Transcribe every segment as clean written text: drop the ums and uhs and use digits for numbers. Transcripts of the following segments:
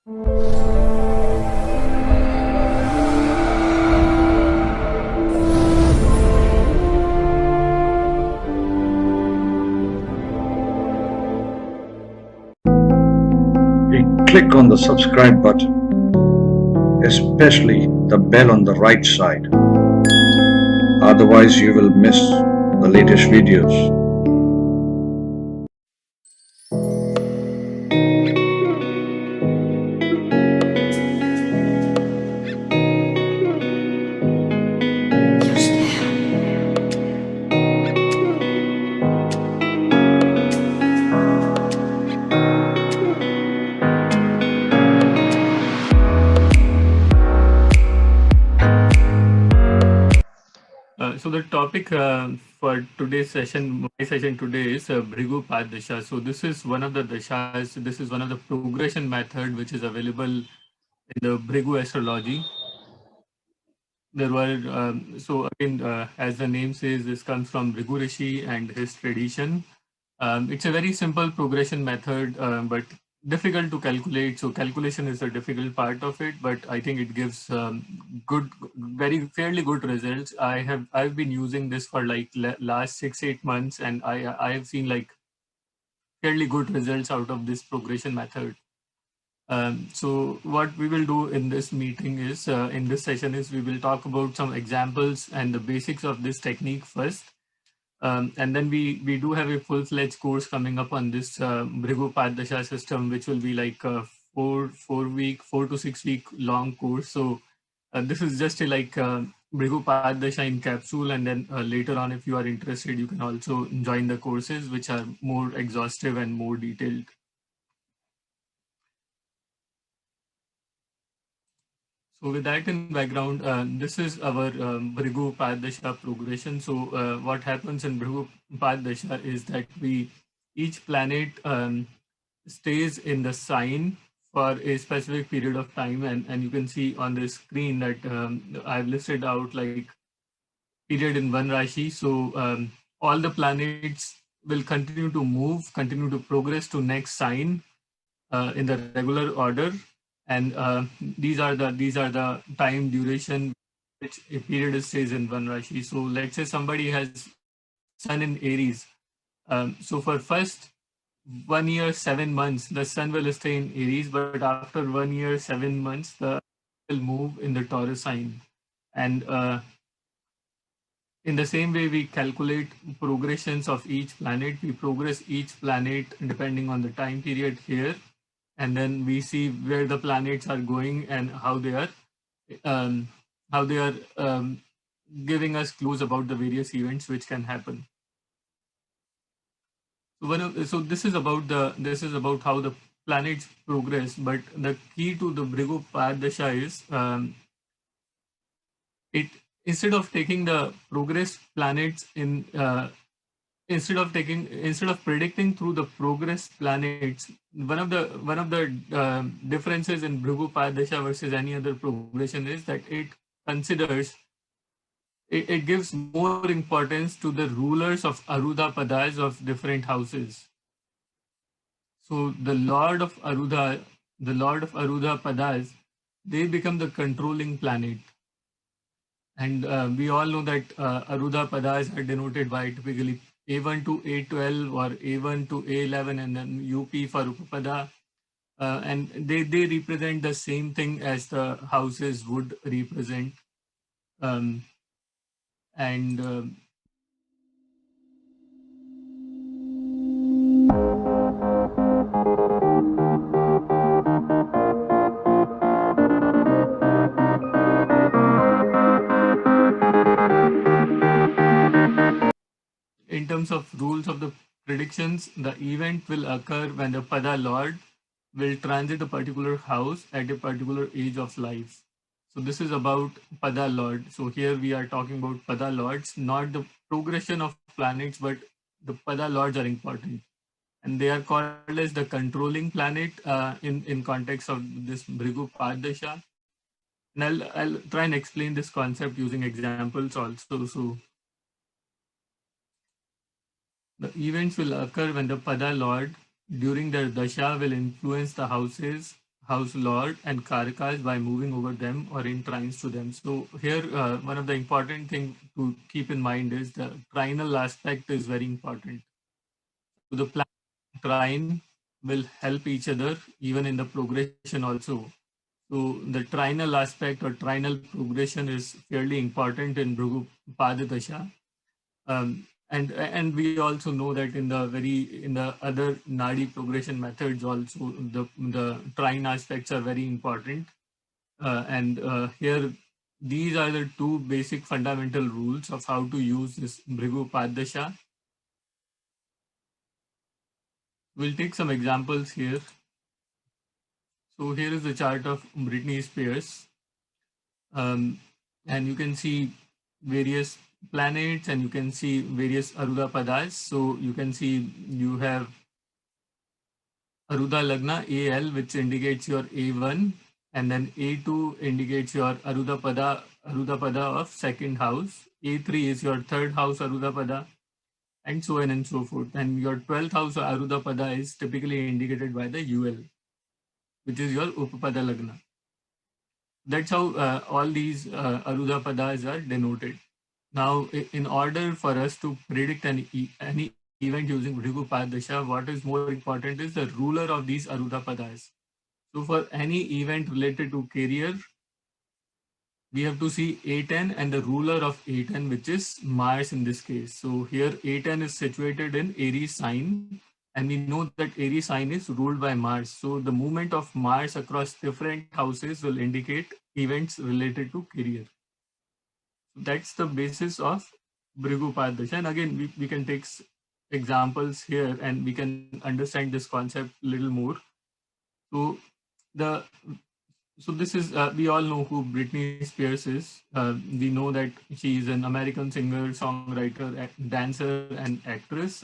Click on the subscribe button, especially the bell on the right side. Otherwise, you will miss the latest videos. So the topic for today's session, my session today is Bhrigu Dasha. So this is one of the dashas. This is one of the progression method which is available in the Bhrigu astrology. There were so again, as the name says, this comes from Bhrigu Rishi and his tradition. It's a very simple progression method, but difficult to calculate. So calculation is a difficult part of it, but I think it gives good, very fairly good results. I've been using this for like last 6-8 months, and I have seen like fairly good results out of this progression method. So what we will do in this meeting is in this session is we will talk about some examples and the basics of this technique first. And then we do have a full-fledged course coming up on this Bhrigu Dasha system, which will be like a 4 to 6 week long course. So this is just a like Bhrigu Dasha in capsule, and then later on, if you are interested, you can also join the courses, which are more exhaustive and more detailed. So with that in background, this is our Bhrigu Dasha progression. So what happens in Bhrigu Dasha is that each planet stays in the sign for a specific period of time, and you can see on the screen that I've listed out like period in one Rashi. So all the planets will continue to move, continue to progress to next sign in the regular order, and these are the time duration which a period stays in one Rashi. So let's say somebody has sun in Aries. So for first 1 year 7 months, the sun will stay in Aries, but after 1 year 7 months, the will move in the Taurus sign, and in the same way, we calculate progressions of each planet. We progress each planet depending on the time period here, and then we see where the planets are going and um, how they are giving us clues about the various events which can happen. So this is about how the planets progress. But the key to the Bhrigu Dasha is it instead of taking the progress planets in instead of predicting through the progress planets, one of the differences in Bhrigu Dasha versus any other progression is that it gives more importance to the rulers of Arudha Padas of different houses. So the Lord of Arudha Padas, they become the controlling planet. And we all know that Arudha Padas are denoted by typically A1 to A12 or A1 to A11, and then UP for Upapada. And they represent the same thing as the houses would represent. Um, and in terms of rules of the predictions, the event will occur when the Pada Lord will transit a particular house at a particular age of life. So this is about Pada Lord. So here we are talking about Pada Lords, not the progression of planets, but the Pada Lords are important. And they are called as the controlling planet in context of this Bhrigu Dasha. And I'll try and explain this concept using examples also. So the events will occur when the Pada Lord during their Dasha will influence the houses, house lord and karakas by moving over them or in trines to them. So here, one of the important thing to keep in mind is the trinal aspect is very important. So the planet trine will help each other even in the progression also. So the trinal aspect or trinal progression is fairly important in Bhrigu Padadasha. And we also know that in the other Nadi progression methods also the trine aspects are very important. And here these are the two basic fundamental rules of how to use this Bhrigu Padasha. We'll take some examples here. So here is the chart of Britney Spears, um, and you can see various planets, and you can see various Aruda Padas. So you can see you have Aruda Lagna AL, which indicates your A1, and then A2 indicates your Aruda Pada of second house. A3 is your third house Aruda Pada, and so on and so forth. And your 12th house Aruda Pada is typically indicated by the UL, which is your Upapada Lagna. That's how all these Aruda Padas are denoted. Now, in order for us to predict any event using Bhrigu Padasha, what is more important is the ruler of these Aruda Padas. So, for any event related to career, we have to see A10 and the ruler of A10, which is Mars in this case. So, here A10 is situated in Aries sign, and we know that Aries sign is ruled by Mars. So, the movement of Mars across different houses will indicate events related to career. That's the basis of Bhrigu Padasha. And again, we can take examples here and we can understand this concept a little more. So the this is we all know who Britney Spears is. We know that she is an American singer, songwriter, dancer, and actress.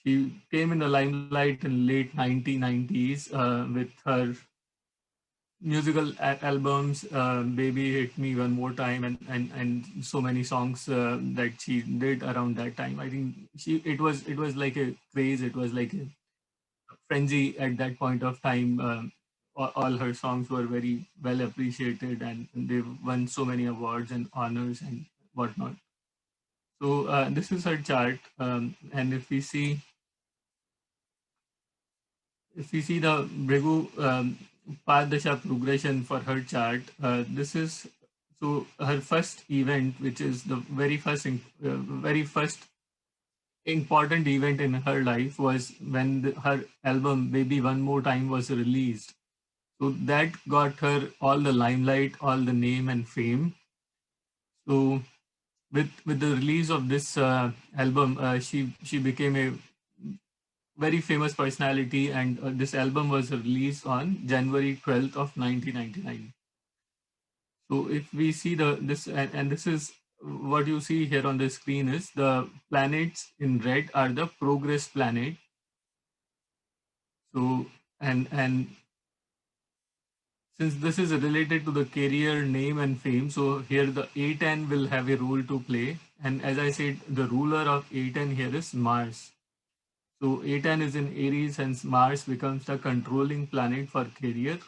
She came in the limelight in late 1990s with her musical albums, Baby Hit Me One More Time, and so many songs that she did around that time. I think it was like a craze, it was like a frenzy at that point of time. All her songs were very well appreciated, and they won so many awards and honors and whatnot. So this is her chart, and if we see the Bhrigu Padasha progression for her chart, this is so her first event, which is the very first important event in her life, was when her album "Baby One More Time" was released. So that got her all the limelight, all the name and fame. So with the release of this album, she became a very famous personality, and this album was released on January 12th of 1999. So if we see and this is what you see here on the screen is the planets in red are the progress planet. So and since this is related to the career name and fame, so here the A10 will have a role to play, and as I said, the ruler of A10 here is Mars. So A10 is in Aries, hence Mars becomes the controlling planet for career.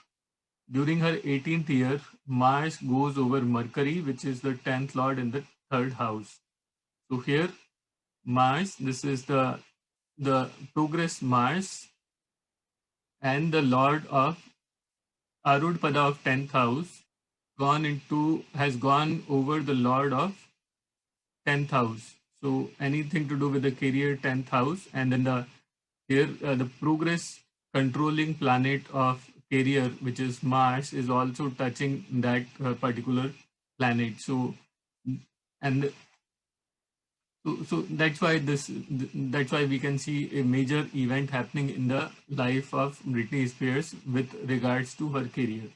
During her 18th year, Mars goes over Mercury, which is the 10th lord in the third house. So here, Mars, this is the progress Mars and the lord of Arud Pada of 10th house has gone over the lord of 10th house. So anything to do with the career 10th house, and then the progress controlling planet of career, which is Mars, is also touching that particular planet. So and so that's why we can see a major event happening in the life of Britney Spears with regards to her career.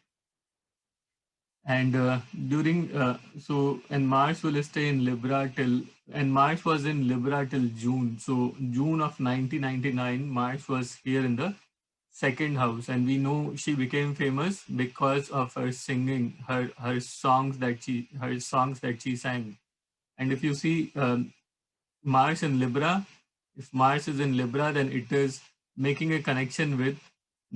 And during so and Mars will stay in Libra till and Mars was in Libra till June. So June of 1999, Mars was here in the second house, and we know she became famous because of her singing, her songs that she sang. And if you see Mars in Libra, if Mars is in Libra, then it is making a connection with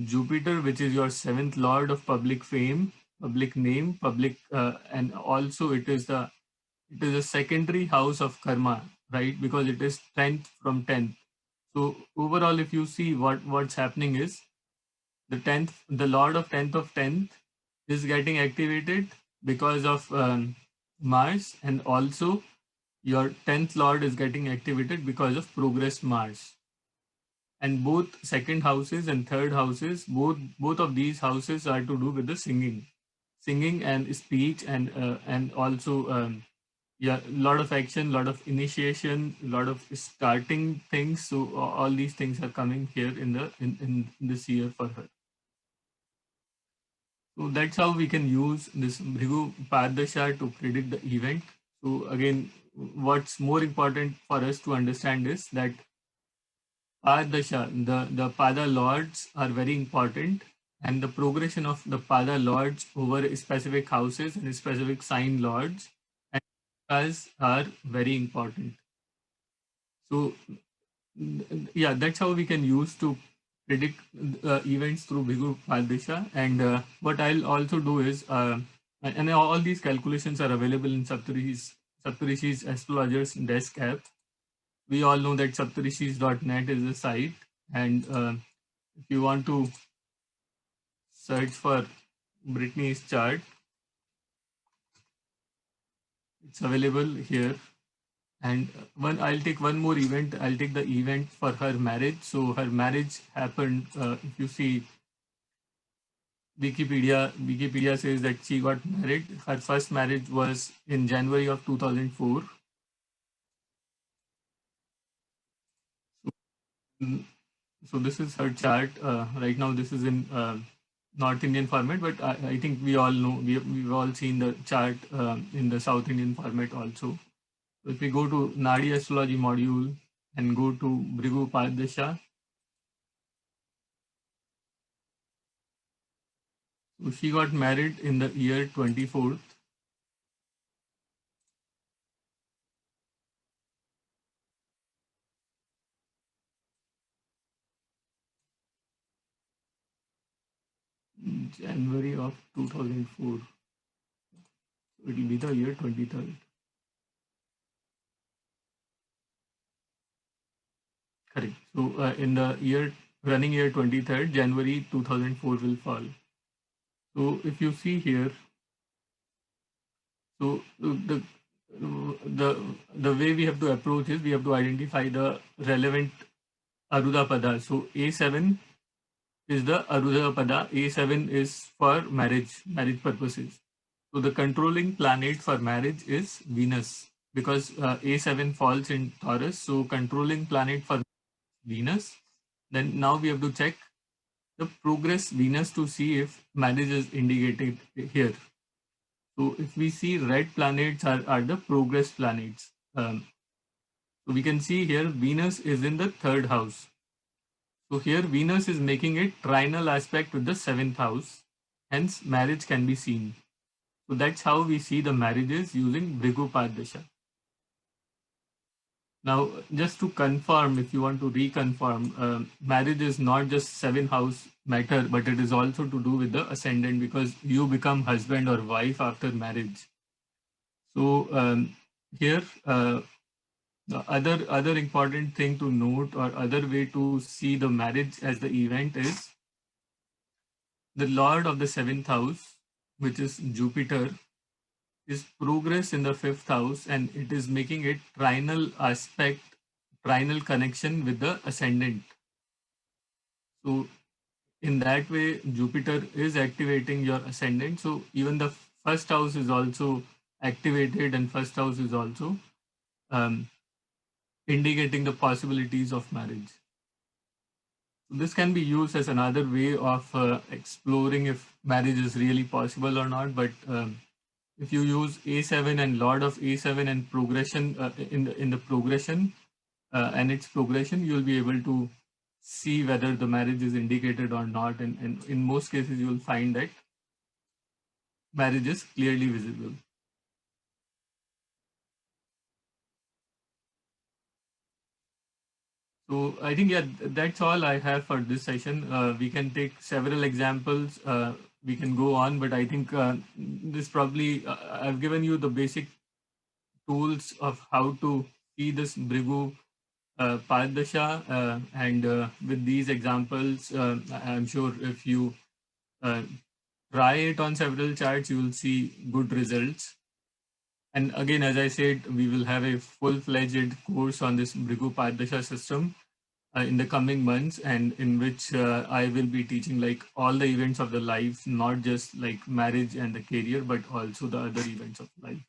Jupiter, which is your seventh lord of public fame, public name, public, and also it is a secondary house of karma, right? Because it is 10th from 10th. So overall, if you see what's happening is the lord of 10th is getting activated because of Mars, and also your 10th lord is getting activated because of progress Mars. And both second houses and third houses, both of these houses are to do with the singing and speech, and also yeah, a lot of action, lot of initiation, a lot of starting things. So all these things are coming here in this year for her. So that's how we can use this Bhrigu Padasha to predict the event. So again, what's more important for us to understand is that Padasha, the Pada lords are very important, and the progression of the Pada lords over specific houses and specific sign lords and as are very important. So yeah, that's how we can use to predict events through Bhrigu Padisha. And what I'll also do is, and all these calculations are available in Saptarishis Astrologer's desk app. We all know that saptarishis.net is the site, and if you want to search for Brittany's chart, it's available here. And one, I'll take one more event. I'll take the event for her marriage. So her marriage happened. If you see Wikipedia says that she got married. Her first marriage was in January of 2004. Mm, So this is her chart. Right now, this is in North Indian format, but I think we all know we've all seen the chart in the South Indian format also. So if we go to Nadi Astrology module and go to Bhrigu Padasha, so she got married in the year 24th. January of 2004. It will be the year 23rd. Correct. So in the running year 23rd, January 2004 will fall. So if you see here, so the way we have to approach is we have to identify the relevant Aruda Pada. So A7 is the Aruda Pada. A7 is for marriage purposes. So the controlling planet for marriage is Venus, because A7 falls in Taurus. So controlling planet for Venus. Then now we have to check the progress Venus to see if marriage is indicated here. So if we see red planets are the progress planets. So we can see here Venus is in the third house. So here Venus is making a trinal aspect with the seventh house. Hence marriage can be seen. So that's how we see the marriages using Bhrigu Padasha. Now, just to confirm, if you want to reconfirm, marriage is not just seven house matter, but it is also to do with the ascendant, because you become husband or wife after marriage. So here, the other important thing to note, or other way to see the marriage as the event, is the Lord of the seventh house, which is Jupiter, is progress in the fifth house, and it is making a trinal aspect, trinal connection with the ascendant. So in that way, Jupiter is activating your ascendant. So even the first house is also activated, and first house is also um, indicating the possibilities of marriage. So this can be used as another way of exploring if marriage is really possible or not. But if you use A7 and Lord of A7 and progression in the progression and its progression, you'll be able to see whether the marriage is indicated or not. And in most cases, you will find that marriage is clearly visible. So I think, yeah, that's all I have for this session. We can take several examples. We can go on, but I think this probably I've given you the basic tools of how to see this Bhrigu Padasha, and with these examples, I'm sure if you uh, try it on several charts, you will see good results. And again, as I said, we will have a full-fledged course on this Bhrigu Padasha system in the coming months, and in which I will be teaching like all the events of the life, not just like marriage and the career, but also the other events of life.